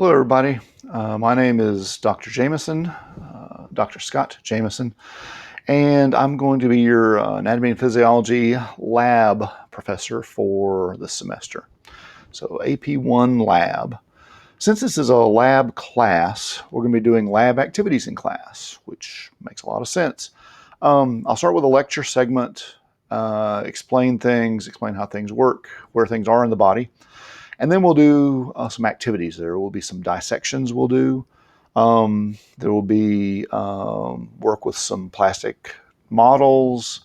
Hello, everybody. My name is Dr. Jameson, Dr. Scott Jameson, and I'm going to be your anatomy and physiology lab professor for this semester. So, AP1 lab. Since this is a lab class, we're going to be doing lab activities in class, which makes a lot of sense. I'll start with a lecture segment, explain things, explain how things work, where things are in the body. And then we'll do some activities. There will be some dissections we'll do. There will be work with some plastic models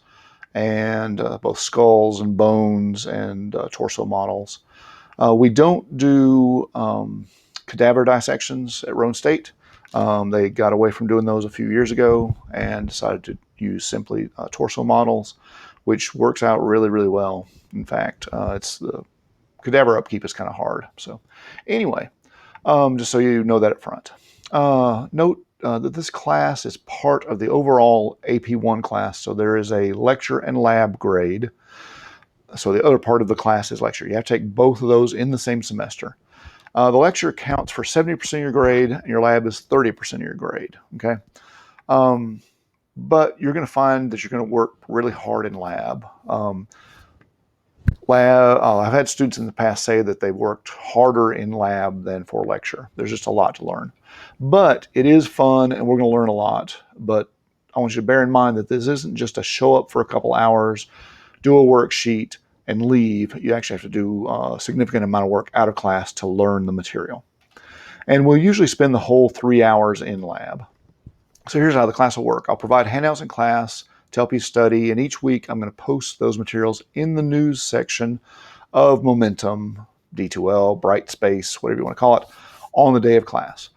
and both skulls and bones and torso models. We don't do cadaver dissections at Roane State. They got away from doing those a few years ago and decided to use simply torso models, which works out really, really well. In fact, it's the cadaver upkeep is kind of hard. So anyway, just so you know that up front. Note that this class is part of the overall AP1 class. So there is a lecture and lab grade. So the other part of the class is lecture. You have to take both of those in the same semester. The lecture counts for 70% of your grade, and your lab is 30% of your grade. Okay. But you're going to find that you're going to work really hard in lab. I've had students in the past say that they've worked harder in lab than for lecture. There's just a lot to learn. But it is fun, and we're going to learn a lot. But I want you to bear in mind that this isn't just a show up for a couple hours, do a worksheet, and leave. You actually have to do a significant amount of work out of class to learn the material. And we'll usually spend the whole 3 hours in lab. So here's how the class will work. I'll provide handouts in class to help you study, and each week I'm going to post those materials in the news section of Momentum, D2L, Brightspace, whatever you want to call it, on the day of class.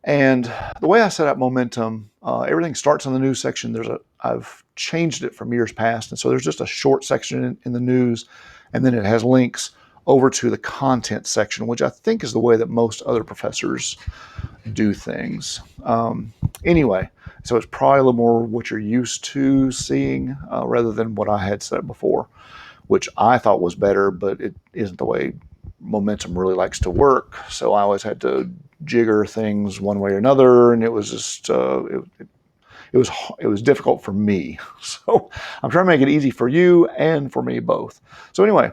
And the way I set up Momentum, everything starts in the news section. I've changed it from years past, and so there's just a short section in the news, and then it has links over to the content section, which I think is the way that most other professors do things. Anyway, so it's probably a little more what you're used to seeing rather than what I had set up before, which I thought was better, but it isn't the way Momentum really likes to work. So I always had to jigger things one way or another, and it was just it was difficult for me. So I'm trying to make it easy for you and for me both. So anyway.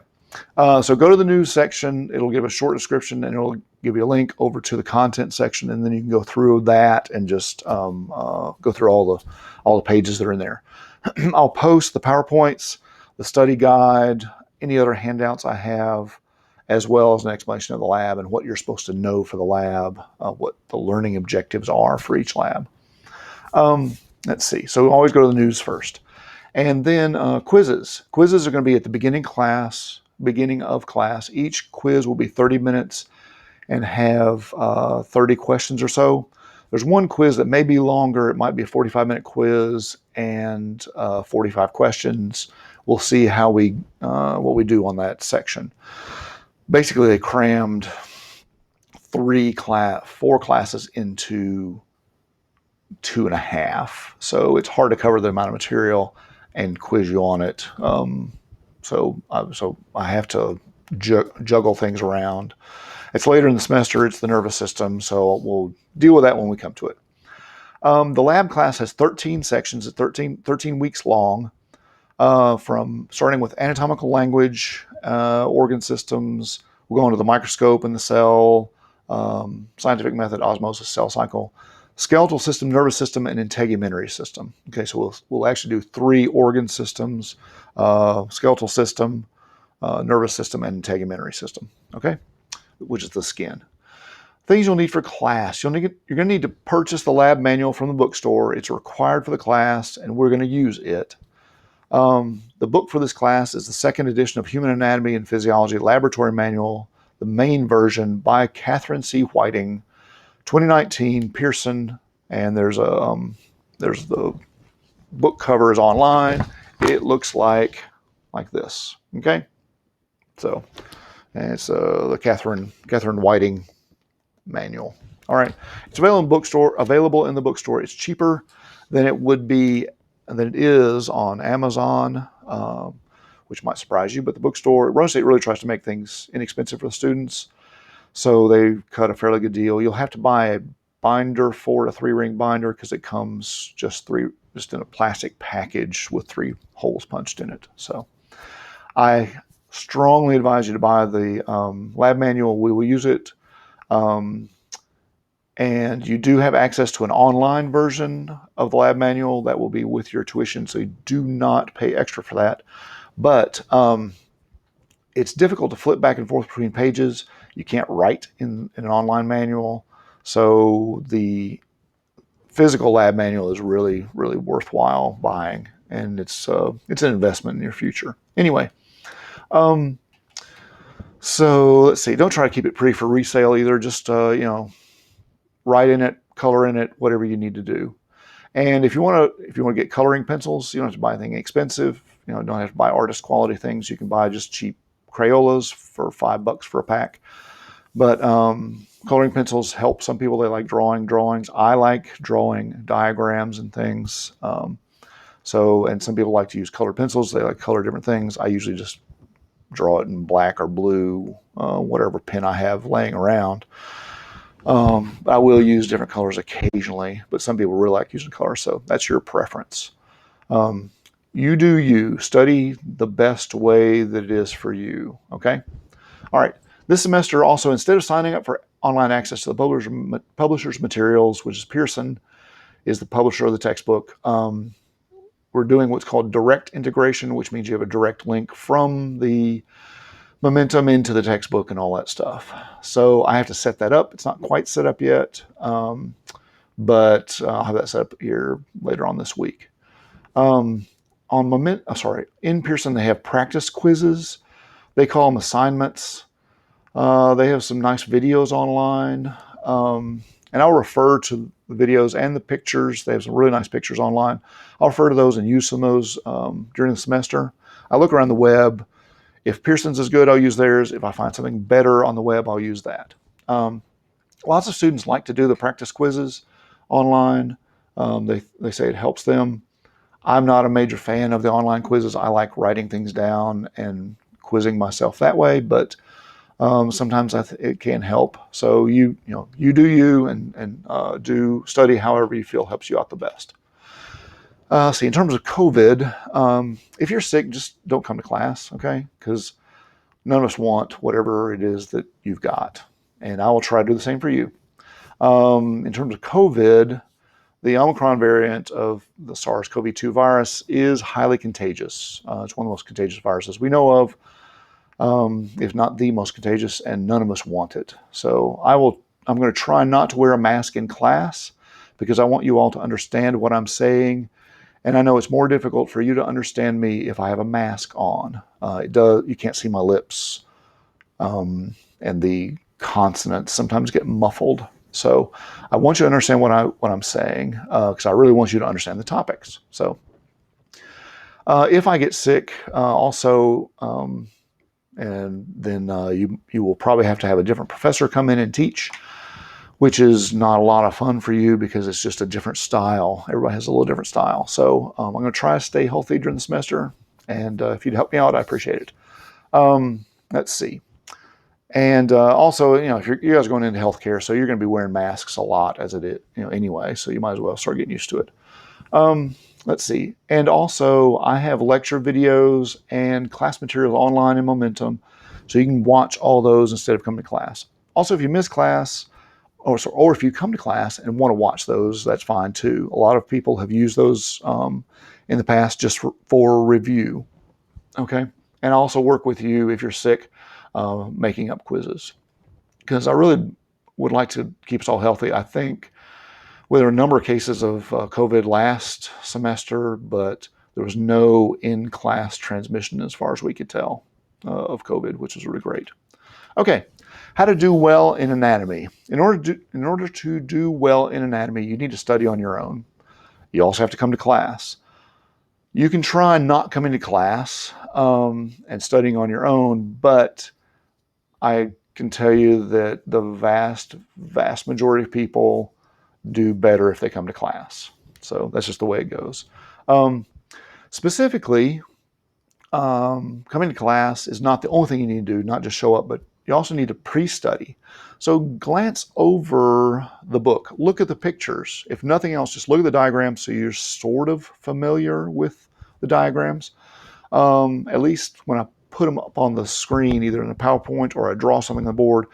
So go to the news section. It'll give a short description, and it'll give you a link over to the content section, and then you can go through that and just go through all the pages that are in there. I'll post the PowerPoints, the study guide, any other handouts I have, as well as an explanation of the lab and what you're supposed to know for the lab, what the learning objectives are for each lab. Let's see. So always go to the news first. And then quizzes. Quizzes are going to be at the beginning of class. Each quiz will be 30 minutes and have 30 questions or so. There's one quiz that may be longer. It might be a 45-minute quiz and 45 questions. We'll see how what we do on that section. Basically, they crammed 4 classes into 2.5. So it's hard to cover the amount of material and quiz you on it. So I have to juggle things around. It's later in the semester. It's the nervous system. So we'll deal with that when we come to it. The lab class has 13 sections, 13 weeks long, from starting with anatomical language, organ systems. We'll go into the microscope and the cell, scientific method, osmosis, cell cycle, skeletal system, nervous system, and integumentary system. Okay, so we'll actually do 3 organ systems, skeletal system, nervous system, and integumentary system. Okay, which is the skin. Things you'll need for class. You're going to need to purchase the lab manual from the bookstore. It's required for the class, and we're going to use it. The book for this class is the 2nd edition of Human Anatomy and Physiology Laboratory Manual, the main version by Catherine C. Whiting, 2019, Pearson, and there's the book cover is online. It looks like this. Okay, so and it's the Catherine Whiting manual. All right, it's available in the bookstore. It's cheaper than it is on Amazon, which might surprise you. But the bookstore, Roane State really tries to make things inexpensive for the students. So they cut a fairly good deal. You'll have to buy a binder for a 3-ring binder because it comes just in a plastic package with 3 holes punched in it. So I strongly advise you to buy the lab manual. We will use it. And you do have access to an online version of the lab manual that will be with your tuition, so you do not pay extra for that. But it's difficult to flip back and forth between pages. You can't write in an online manual. So the physical lab manual is really, really worthwhile buying, and it's an investment in your future. Anyway, so let's see. Don't try to keep it pretty for resale either. Just write in it, color in it, whatever you need to do. And if you want to get coloring pencils, you don't have to buy anything expensive. You don't have to buy artist quality things. You can buy just cheap Crayolas for $5 for a pack. But coloring pencils help some people. They like drawing drawings. I like drawing diagrams and things. And some people like to use colored pencils. They like color different things. I usually just draw it in black or blue, whatever pen I have laying around. I will use different colors occasionally, but some people really like using colors, so that's your preference. You do you. Study the best way that it is for you, okay? All right. This semester also, instead of signing up for online access to the publisher's materials, which is Pearson, is the publisher of the textbook, we're doing what's called direct integration, which means you have a direct link from the momentum into the textbook and all that stuff. So I have to set that up. It's not quite set up yet, but I'll have that set up here later on this week. In Pearson, they have practice quizzes. They call them assignments. They have some nice videos online. And I'll refer to the videos and the pictures. They have some really nice pictures online. I'll refer to those and use some of those during the semester. I look around the web. If Pearson's is good, I'll use theirs. If I find something better on the web, I'll use that. Lots of students like to do the practice quizzes online. They say it helps them. I'm not a major fan of the online quizzes. I like writing things down and quizzing myself that way, but sometimes it can help. So you do you and do study however you feel helps you out the best. In terms of COVID, if you're sick, just don't come to class, okay? Because none of us want whatever it is that you've got. And I will try to do the same for you. In terms of COVID, the Omicron variant of the SARS-CoV-2 virus is highly contagious. It's one of the most contagious viruses we know of, if not the most contagious, and none of us want it. So I'm going to try not to wear a mask in class because I want you all to understand what I'm saying. And I know it's more difficult for you to understand me if I have a mask on. You can't see my lips, and the consonants sometimes get muffled. So I want you to understand what I'm saying because I really want you to understand the topics. So if I get sick, and then you will probably have to have a different professor come in and teach, which is not a lot of fun for you because it's just a different style. Everybody has a little different style. So I'm going to try to stay healthy during the semester. And if you'd help me out, I appreciate it. Let's see. And also, if you guys are going into healthcare, so you're going to be wearing masks a lot as it is, anyway. So you might as well start getting used to it. Let's see. And also, I have lecture videos and class materials online in Momentum. So you can watch all those instead of coming to class. Also, if you miss class, or if you come to class and want to watch those, that's fine too. A lot of people have used those in the past just for review. Okay. And I also work with you if you're sick, making up quizzes. Because I really would like to keep us all healthy. I think there were a number of cases of COVID last semester, but there was no in-class transmission as far as we could tell of COVID, which was really great. Okay, how to do well in anatomy. In order to do well in anatomy, you need to study on your own. You also have to come to class. You can try not coming to class and studying on your own, but I can tell you that the vast, vast majority of people do better if they come to class. So that's just the way it goes. Specifically, coming to class is not the only thing you need to do, not just show up, but you also need to pre-study. So glance over the book, look at the pictures. If nothing else, just look at the diagrams so you're sort of familiar with the diagrams. At least when I put them up on the screen, either in a PowerPoint or I draw something on the board,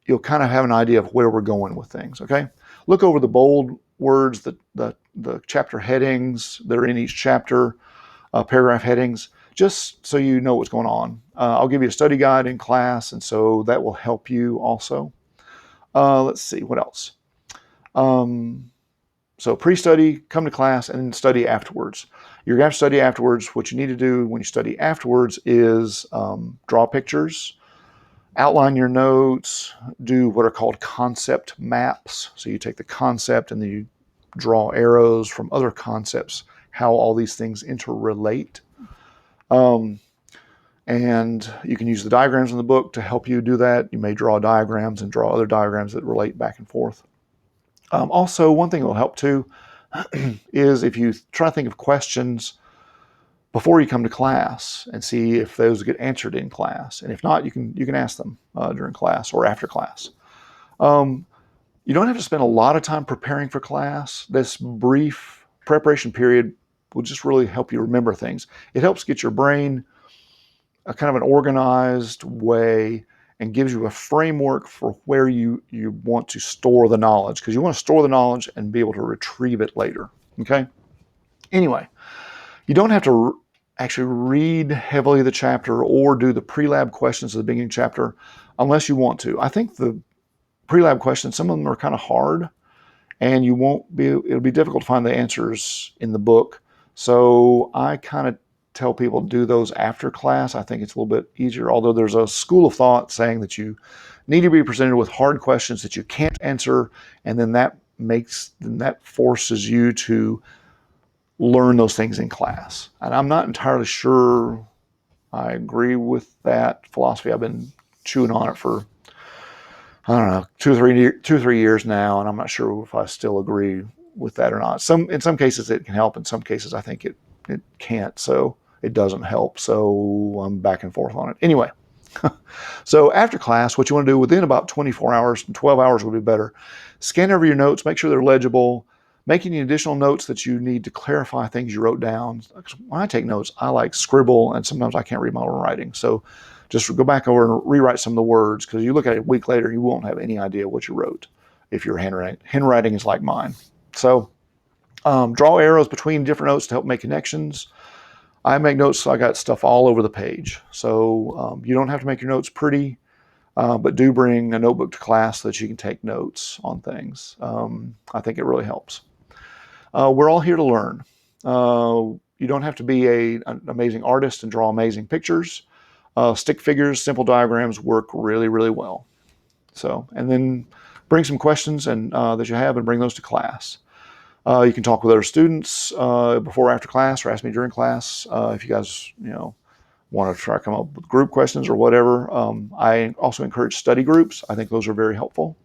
you'll kind of have an idea of where we're going with things, okay? Look over the bold words, the chapter headings that are in each chapter, paragraph headings, just so you know what's going on. I'll give you a study guide in class, and so that will help you also. Let's see, what else? So pre-study, come to class, and then study afterwards. You're going to have to study afterwards. What you need to do when you study afterwards is draw pictures, outline your notes, do what are called concept maps. So you take the concept and then you draw arrows from other concepts, how all these things interrelate. And you can use the diagrams in the book to help you do that. You may draw diagrams and draw other diagrams that relate back and forth. Also, one thing that will help too is if you try to think of questions before you come to class and see if those get answered in class. And if not, you can ask them during class or after class. You don't have to spend a lot of time preparing for class. This brief preparation period will just really help you remember things. It helps get your brain a kind of an organized way and gives you a framework for where you want to store the knowledge, because you want to store the knowledge and be able to retrieve it later, okay? Anyway, you don't have to actually read heavily the chapter or do the pre-lab questions at the beginning chapter unless you want to. I think the pre-lab questions, some of them are kind of hard, and it'll be difficult to find the answers in the book. So I kind of tell people to do those after class. I think it's a little bit easier, although there's a school of thought saying that you need to be presented with hard questions that you can't answer, and then that forces you to learn those things in class. And I'm not entirely sure I agree with that philosophy. I've been chewing on it for, I don't know, 2 or 3 years now, and I'm not sure if I still agree with that or not. In some cases it can help, in some cases I think it can't, so it doesn't help. So I'm back and forth on it. Anyway, so after class, what you want to do within about 24 hours, and 12 hours would be better, scan over your notes, make sure they're legible, make any additional notes that you need to clarify things you wrote down. When I take notes, I like scribble, and sometimes I can't read my own writing. So just go back over and rewrite some of the words, because you look at it a week later, you won't have any idea what you wrote if your handwriting is like mine. So draw arrows between different notes to help make connections. I make notes, so I got stuff all over the page. So you don't have to make your notes pretty, but do bring a notebook to class so that you can take notes on things. I think it really helps. We're all here to learn. You don't have to be an amazing artist and draw amazing pictures. Stick figures, simple diagrams work really, really well. So, and then bring some questions that you have and bring those to class. You can talk with other students before or after class, or ask me during class if you guys, want to try to come up with group questions or whatever. I also encourage study groups. I think those are very helpful.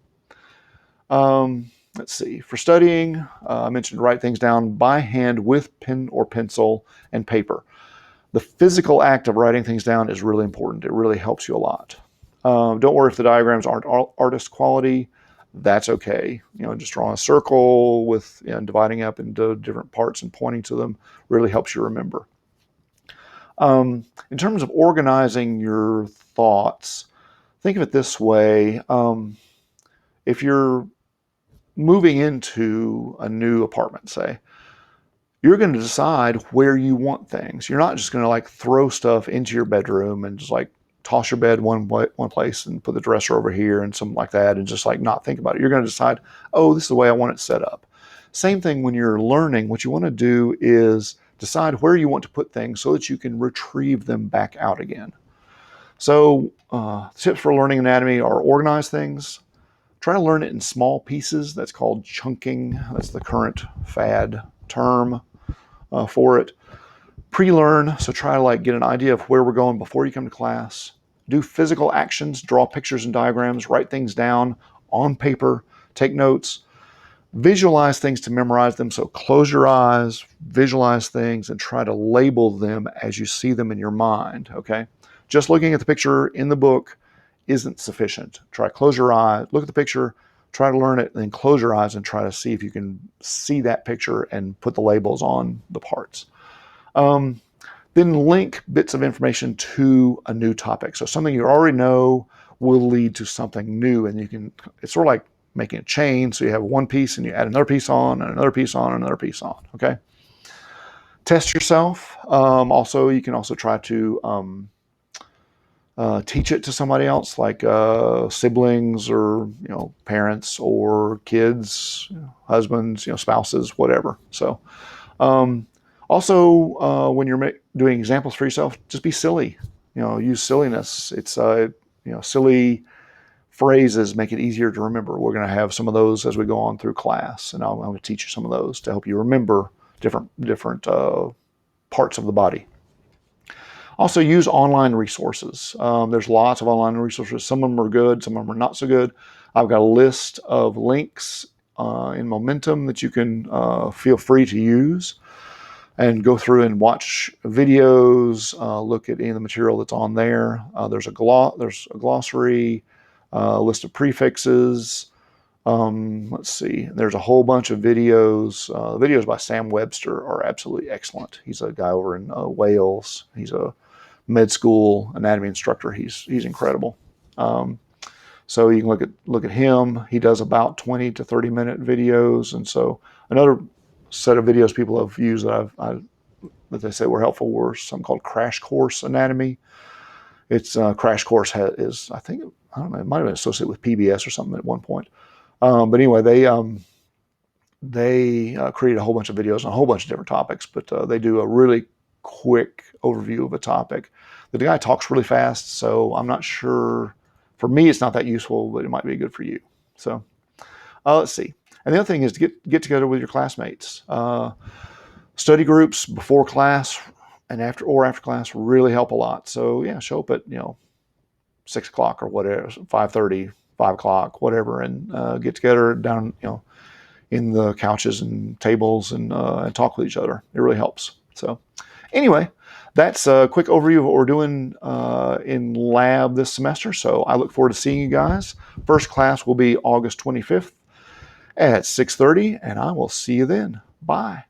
Let's see. For studying, I mentioned write things down by hand with pen or pencil and paper. The physical act of writing things down is really important. It really helps you a lot. Don't worry if the diagrams aren't artist quality. That's okay. Just drawing a circle with dividing up into different parts and pointing to them really helps you remember. In terms of organizing your thoughts, think of it this way. If you're moving into a new apartment, say, you're going to decide where you want things. You're not just going to throw stuff into your bedroom and just toss your bed one place and put the dresser over here and something like that and just not think about it. You're going to decide, oh, this is the way I want it set up. Same thing when you're learning. What you want to do is decide where you want to put things so that you can retrieve them back out again. So tips for learning anatomy are organize things. Try to learn it in small pieces. That's called chunking. That's the current fad term for it. Pre-learn, so try to get an idea of where we're going before you come to class. Do physical actions, draw pictures and diagrams, write things down on paper, take notes. Visualize things to memorize them, so close your eyes, visualize things, and try to label them as you see them in your mind, okay? Just looking at the picture in the book isn't sufficient. Try close your eye, look at the picture, try to learn it, then close your eyes and try to see if you can see that picture and put the labels on the parts. Then link bits of information to a new topic. So something you already know will lead to something new, and you can, it's sort of like making a chain. So you have one piece and you add another piece on, and another piece on, and another piece on, okay? Test yourself. Also, you can also try to teach it to somebody else, like siblings or parents or kids, husbands, spouses, whatever. So also when you're doing examples for yourself, just be silly. Use silliness. It's silly phrases make it easier to remember. We're going to have some of those as we go on through class, and I'm going to teach you some of those to help you remember different parts of the body. Also, use online resources. There's lots of online resources. Some of them are good, some of them are not so good. I've got a list of links in Momentum that you can feel free to use and go through and watch videos, look at any of the material that's on there. There's a glossary, a list of prefixes. Let's see, there's a whole bunch of videos. The videos by Sam Webster are absolutely excellent. He's a guy over in Wales. He's a med school anatomy instructor. He's incredible. So you can look at him. He does about 20 to 30 minute videos. And so another set of videos people have used that they say were helpful were something called Crash Course Anatomy. It's Crash Course is, I think, I don't know, it might have been associated with PBS or something at one point. But anyway, they created a whole bunch of videos on a whole bunch of different topics, but they do a really quick overview of a topic. The guy talks really fast, so I'm not sure. For me, it's not that useful, but it might be good for you. So let's see. And the other thing is to get together with your classmates. Study groups before class and after class really help a lot. So yeah, show up at 6 o'clock or whatever, 5:30, 5 o'clock, whatever, and get together down in the couches and tables and talk with each other. It really helps. So anyway, that's a quick overview of what we're doing in lab this semester. So I look forward to seeing you guys. First class will be August 25th at 6:30, and I will see you then. Bye.